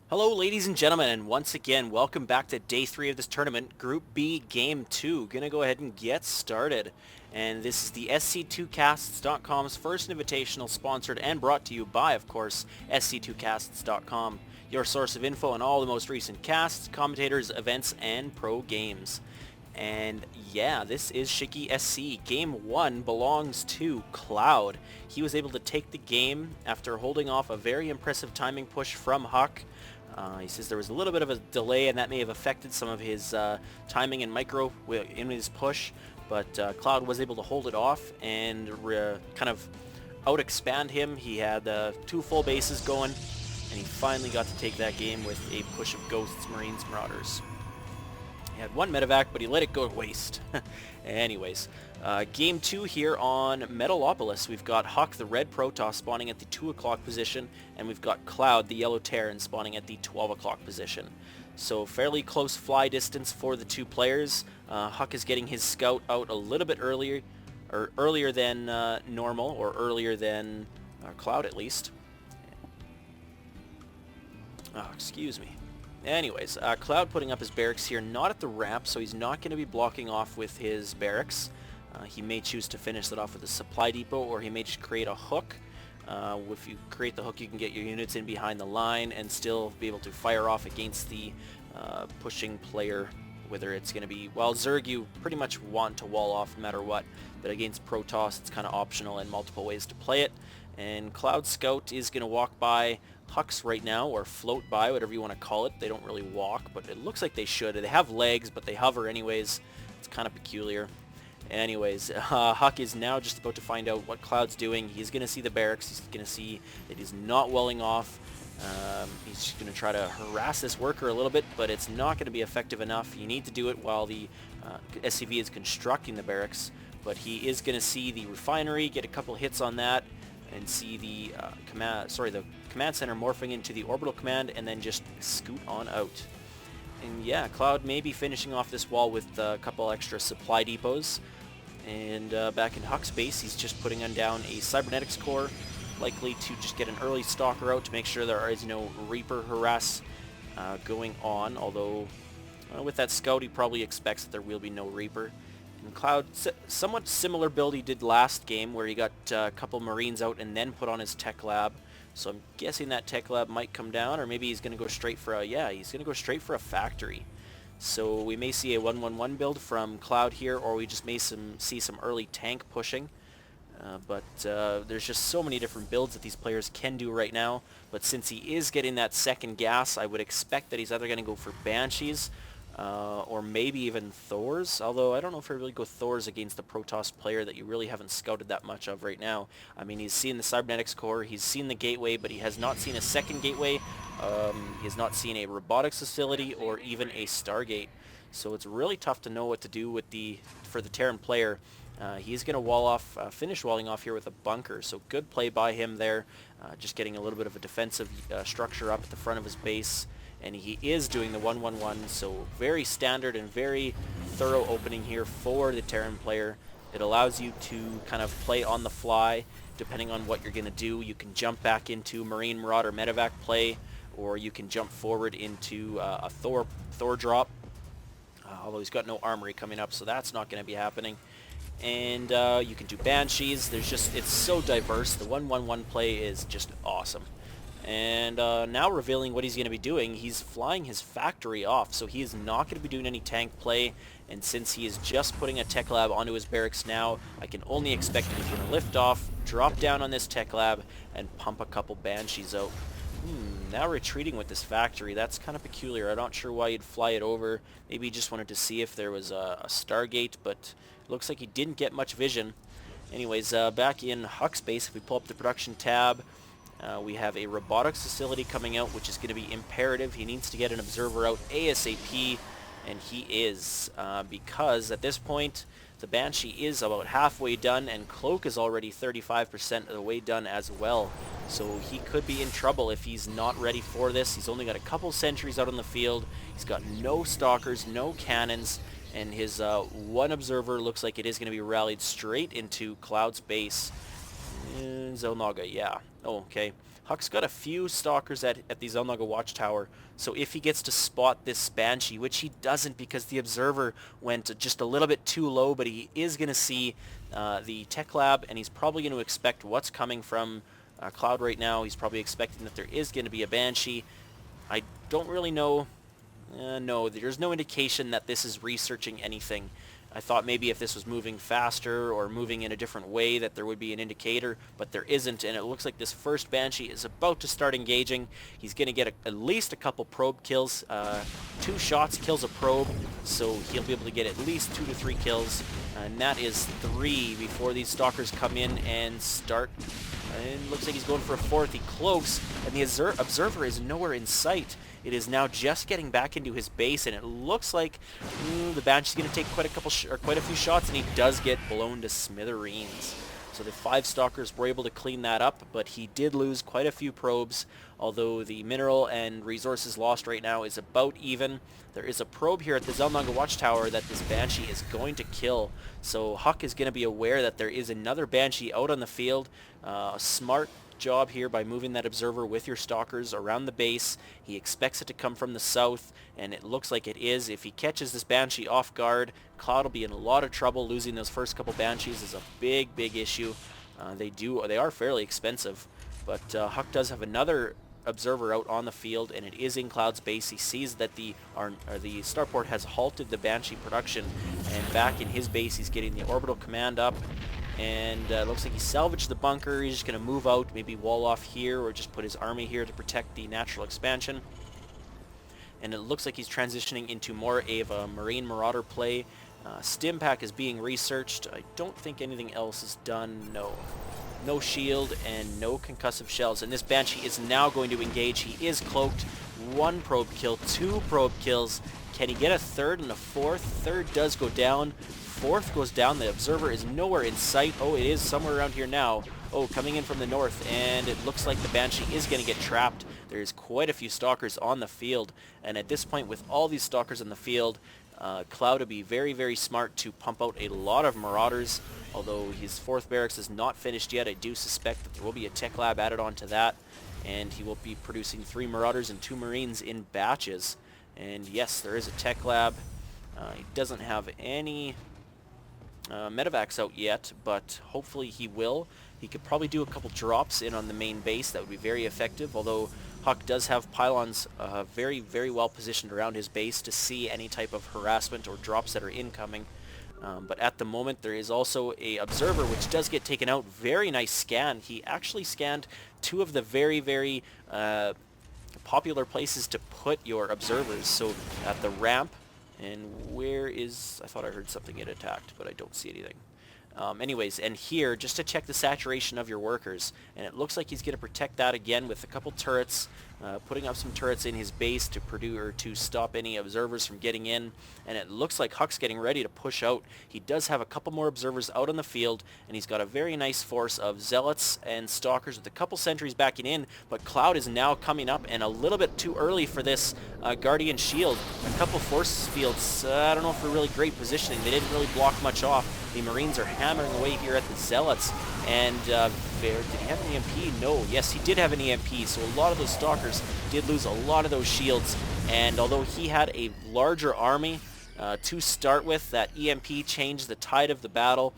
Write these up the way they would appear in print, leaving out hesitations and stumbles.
Hello ladies and gentlemen, and once again welcome back to day 3 of this tournament, Group B Game 2. Gonna go ahead and get started. And this is the SC2Casts.com's first invitational, sponsored and brought to you by, of course, SC2Casts.com, your source of info on all the most recent casts, commentators, events, and pro games. And yeah, this is Shiki SC. Game 1 belongs to ClouD. He was able to take the game after holding off a very impressive timing push from HuK. He says there was a little bit of a delay and that may have affected some of his timing and micro in his push, but ClouD was able to hold it off and kind of out-expand him. He had 2 full bases going, and he finally got to take that game with a push of Ghosts, Marines, Marauders. He had 1 medevac, but he let it go to waste. Anyways, Game 2 here on Metalopolis. We've got HuK, the red Protoss, spawning at the 2 o'clock position, and we've got ClouD, the yellow Terran, spawning at the 12 o'clock position. So fairly close fly distance for the 2 players. HuK is getting his scout out a little bit earlier, or earlier than normal, or earlier than ClouD at least. Oh, excuse me. Anyways, ClouD putting up his barracks here, not at the ramp, so he's not going to be blocking off with his barracks. He may choose to finish that off with a supply depot, or he may just create a HuK. If you create the HuK, you can get your units in behind the line and still be able to fire off against the pushing player, whether it's going to be, well, Zerg you pretty much want to wall off no matter what, but against Protoss it's kind of optional and multiple ways to play it. And ClouD Scout is going to walk by HuKs right now, or float by, whatever you want to call it. They don't really walk, but it looks like they should. They have legs, but they hover anyways. It's kind of peculiar. Anyways, HuK is now just about to find out what ClouD's doing. He's going to see the barracks. He's going to see that he's not welling off. He's just going to try to harass this worker a little bit, but it's not going to be effective enough. You need to do it while the SCV is constructing the barracks, but he is going to see the refinery, get a couple hits on that, and see the command center morphing into the orbital command, and then just scoot on out. And yeah, ClouD may be finishing off this wall with a couple extra supply depots. And back in HuK's base, he's just putting on down a cybernetics core, likely to just get an early stalker out to make sure there is no Reaper harass going on, although with that scout he probably expects that there will be no Reaper. And ClouD, somewhat similar build he did last game, where he got a couple Marines out and then put on his tech lab. So I'm guessing that tech lab might come down, or maybe he's going to go straight for a, yeah, he's going to go straight for a factory. So we may see a 1-1-1 build from ClouD here, or we just may see some early tank pushing. But there's just so many different builds that these players can do right now. But since he is getting that second gas, I would expect that he's either going to go for Banshees, or maybe even Thors, although I don't know if I really go Thors against the Protoss player that you really haven't scouted that much of right now. I mean, he's seen the Cybernetics Core, he's seen the Gateway, but he has not seen a second Gateway, he has not seen a Robotics Facility, or even a Stargate. So it's really tough to know what to do with for the Terran player. He's going to wall off, finish walling off here with a bunker, so good play by him there, just getting a little bit of a defensive structure up at the front of his base. And he is doing the 1-1-1, so very standard and very thorough opening here for the Terran player. It allows you to kind of play on the fly, depending on what you're going to do. You can jump back into Marine Marauder Medevac play, or you can jump forward into a Thor drop, although he's got no armory coming up, so that's not going to be happening. And you can do Banshees. It's so diverse. The 1-1-1 play is just awesome. And now revealing what he's going to be doing, he's flying his factory off, so he is not going to be doing any tank play, and since he is just putting a tech lab onto his barracks now, I can only expect that he's going to lift off, drop down on this tech lab, and pump a couple Banshees out. Now retreating with this factory, that's kind of peculiar. I'm not sure why you'd fly it over. Maybe he just wanted to see if there was a Stargate, but it looks like he didn't get much vision. Anyways, back in HuK's base, if we pull up the production tab, we have a robotics facility coming out, which is going to be imperative. He needs to get an observer out ASAP, and he is, because at this point the Banshee is about halfway done, and Cloak is already 35% of the way done as well. So he could be in trouble if he's not ready for this. He's only got a couple sentries out on the field. He's got no stalkers, no cannons, and his one observer looks like it is going to be rallied straight into ClouD's base. Zelnaga, yeah. Oh, okay. HuK's got a few stalkers at the Zelnaga watchtower, so if he gets to spot this Banshee, which he doesn't because the observer went just a little bit too low, but he is going to see the tech lab, and he's probably going to expect what's coming from ClouD right now. He's probably expecting that there is going to be a Banshee. I don't really know. No, there's no indication that this is researching anything. I thought maybe if this was moving faster or moving in a different way that there would be an indicator, but there isn't, and it looks like this first Banshee is about to start engaging. He's going to get at least a couple probe kills. 2 shots kills a probe, so he'll be able to get at least 2 to 3 kills, and that is 3 before these stalkers come in and start. And looks like he's going for a 4th. He cloaks, and the observer is nowhere in sight. It is now just getting back into his base, and it looks like the Banshee's going to take quite a few shots, and he does get blown to smithereens. So the 5 stalkers were able to clean that up, but he did lose quite a few probes, although the mineral and resources lost right now is about even. There is a probe here at the Zelnaga watchtower that this Banshee is going to kill, so HuK is going to be aware that there is another Banshee out on the field. A smart job here by moving that observer with your stalkers around the base. He expects it to come from the south, and it looks like it is. If he catches this Banshee off guard, ClouD will be in a lot of trouble. Losing those first couple Banshees is a big issue. They are fairly expensive, but HuK does have another observer out on the field, and it is in ClouD's base. He sees that the starport has halted the Banshee production, and back in his base he's getting the orbital command up. And looks like he salvaged the bunker. He's just going to move out, maybe wall off here, or just put his army here to protect the natural expansion. And it looks like he's transitioning into more of a Marine Marauder play. Stim pack is being researched. I don't think anything else is done. No. No shield and no concussive shells. And this Banshee is now going to engage. He is cloaked. 1 probe kill, 2 probe kills. Can he get a 3rd and a 4th? 3rd does go down. 4th goes down. The observer is nowhere in sight. Oh, it is somewhere around here now. Oh, coming in from the north, and it looks like the Banshee is going to get trapped. There's quite a few stalkers on the field, and at this point, with all these stalkers on the field, ClouD would be very smart to pump out a lot of Marauders. Although his 4th barracks is not finished yet, I do suspect that there will be a tech lab added onto that, and he will be producing 3 Marauders and 2 Marines in batches. And yes, there is a tech lab. He doesn't have any medevacs out yet, but hopefully he will. He could probably do a couple drops in on the main base. That would be very effective, although HuK does have pylons very well positioned around his base to see any type of harassment or drops that are incoming. But at the moment there is also a observer which does get taken out. Very nice scan. He actually scanned 2 of the very popular places to put your observers. So at the ramp, and where is... I thought I heard something get attacked, but I don't see anything. Anyways, and here, just to check the saturation of your workers, and it looks like he's going to protect that again with a couple turrets, putting up some turrets in his base to produce or to stop any observers from getting in, and it looks like HuK's getting ready to push out. He does have a couple more observers out on the field, and he's got a very nice force of zealots and stalkers with a couple sentries backing in, but ClouD is now coming up, and a little bit too early for this Guardian Shield. A couple force fields, I don't know if they're really great positioning. They didn't really block much off. The Marines are hammering away here at the Zealots, and did he have an EMP? No. Yes, he did have an EMP, so a lot of those stalkers did lose a lot of those shields, and although he had a larger army to start with, that EMP changed the tide of the battle.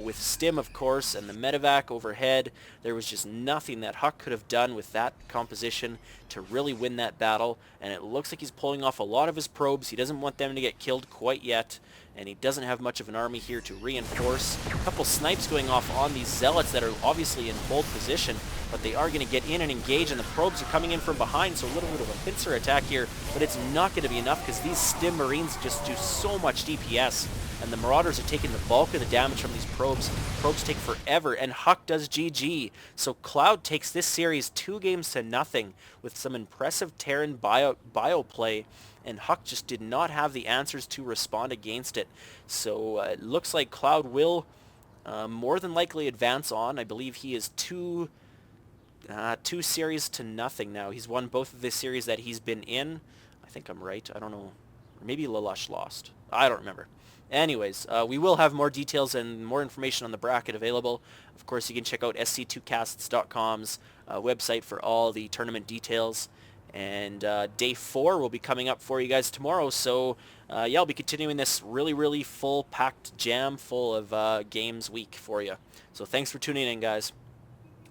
With Stim, of course, and the medevac overhead, there was just nothing that HuK could have done with that composition to really win that battle, and it looks like he's pulling off a lot of his probes. He doesn't want them to get killed quite yet, and he doesn't have much of an army here to reinforce. A couple snipes going off on these Zealots that are obviously in hold position, but they are going to get in and engage, and the probes are coming in from behind, so a little bit of a pincer attack here, but it's not going to be enough because these Stim Marines just do so much DPS, and the Marauders are taking the bulk of the damage from these probes. Probes take forever, and HuK does GG. So ClouD takes this series 2-0 with some impressive Terran bio play, and HuK just did not have the answers to respond against it. So it looks like ClouD will more than likely advance on. I believe he is 2 series to nothing now. He's won both of the series that he's been in. I think I'm right. I don't know. Or maybe Lelouch lost. I don't remember. Anyways, we will have more details and more information on the bracket available. Of course, you can check out sc2casts.com's website for all the tournament details. And day 4 will be coming up for you guys tomorrow. So yeah, I'll be continuing this really full packed jam full of games week for you. So thanks for tuning in, guys.